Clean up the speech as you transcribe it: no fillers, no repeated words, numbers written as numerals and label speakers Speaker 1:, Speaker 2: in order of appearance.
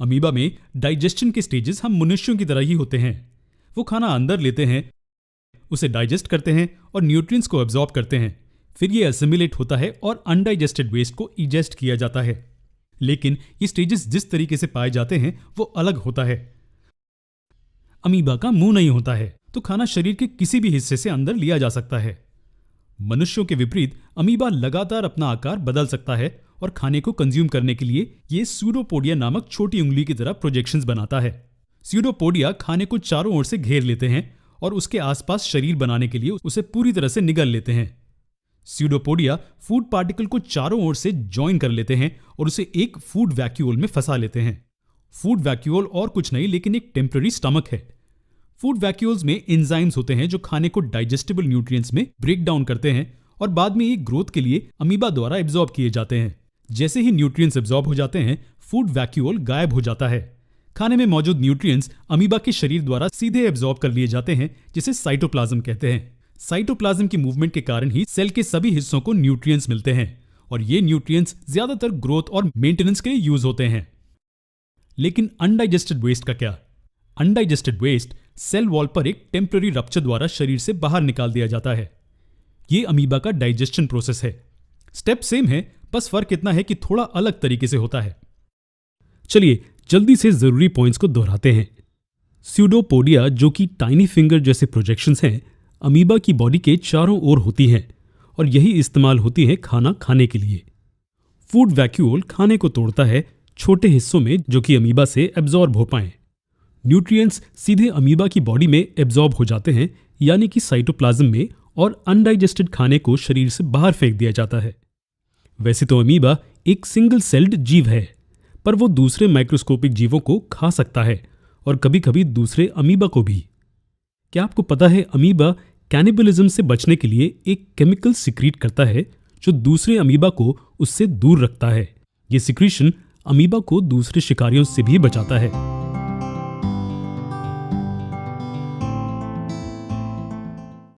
Speaker 1: Amoeba में digestion के stages हम मनुष्यों की तरह ही होते हैं। वो खाना अंदर लेते हैं, उसे डाइजेस्ट करते हैं और न्यूट्रिएंट्स को एब्जॉर्ब करते हैं। फिर ये एसिमिलेट होता है और अनडाइजेस्टेड वेस्ट को इजेस्ट किया जाता है। लेकिन ये स्टेजेस जिस तरीके से पाए जाते हैं वो अलग होता है। अमीबा का मुंह नहीं होता है, तो खाना शरीर के किसी भी हिस्से से अंदर लिया जा सकता है। मनुष्यों के विपरीत अमीबा लगातार अपना आकार बदल सकता है और खाने को कंज्यूम करने के लिए ये स्यूडोपोडिया नामक छोटी उंगली की तरह प्रोजेक्शंस बनाता है। स्यूडोपोडिया खाने को चारों ओर से घेर लेते हैं और उसके आसपास शरीर बनाने के लिए उसे पूरी तरह से निगल लेते हैं। स्यूडोपोडिया फूड पार्टिकल को चारों ओर से ज्वाइन कर लेते हैं और उसे एक फूड वैक्यूल में फंसा लेते हैं। फूड वैक्यूल और कुछ नहीं लेकिन एक टेम्पररी स्टमक है। फूड वैक्यूल्स में एंजाइम्स होते हैं जो खाने को डाइजेस्टेबल न्यूट्रिएंट्स में ब्रेक डाउन करते हैं और बाद में ये ग्रोथ के लिए अमीबा द्वारा एब्जॉर्ब किए जाते हैं। जैसे ही न्यूट्रिएंट्स एब्जॉर्ब हो जाते हैं, फूड वैक्यूल गायब हो जाता है। खाने में मौजूद न्यूट्रिएंट्स अमीबा के शरीर द्वारा सीधे एब्जॉर्ब कर लिए जाते हैं, जिसे साइटोप्लाज्म कहते हैं। साइटोप्लाज्म की मूवमेंट के कारण ही सेल के सभी हिस्सों को न्यूट्रिएंट्स मिलते हैं और ये न्यूट्रिएंट्स ज्यादातर ग्रोथ और मेंटेनेंस के लिए यूज होते हैं। लेकिन अनडाइजेस्टेड वेस्ट का क्या? अनडाइजेस्टेड वेस्ट सेल वॉल पर एक टेम्पररी रप्चर द्वारा शरीर से बाहर निकाल दिया जाता है। ये अमीबा का डाइजेशन प्रोसेस है। स्टेप सेम है, बस फर्क इतना है कि थोड़ा अलग तरीके से होता है। चलिए जल्दी से जरूरी पॉइंट्स को दोहराते हैं। स्यूडोपोडिया जो कि टाइनी फिंगर जैसे प्रोजेक्शंस हैं, अमीबा की बॉडी के चारों ओर होती हैं और यही इस्तेमाल होती हैं खाना खाने के लिए। फूड वैक्यूल खाने को तोड़ता है छोटे हिस्सों में जो कि अमीबा से एब्जॉर्ब हो पाएं। न्यूट्रिएंट्स सीधे अमीबा की बॉडी में एब्जॉर्ब हो जाते हैं, यानी कि साइटोप्लाज्म में, और अनडाइजेस्टेड खाने को शरीर से बाहर फेंक दिया जाता है। वैसे तो अमीबा एक सिंगल सेल्ड जीव है, पर वो दूसरे माइक्रोस्कोपिक जीवों को खा सकता है और कभी कभी दूसरे अमीबा को भी। क्या आपको पता है अमीबा कैनिबलिज्म से बचने के लिए एक केमिकल सिक्रीट करता है जो दूसरे अमीबा को उससे दूर रखता है। ये सिक्रीशन अमीबा को दूसरे शिकारियों से भी बचाता है।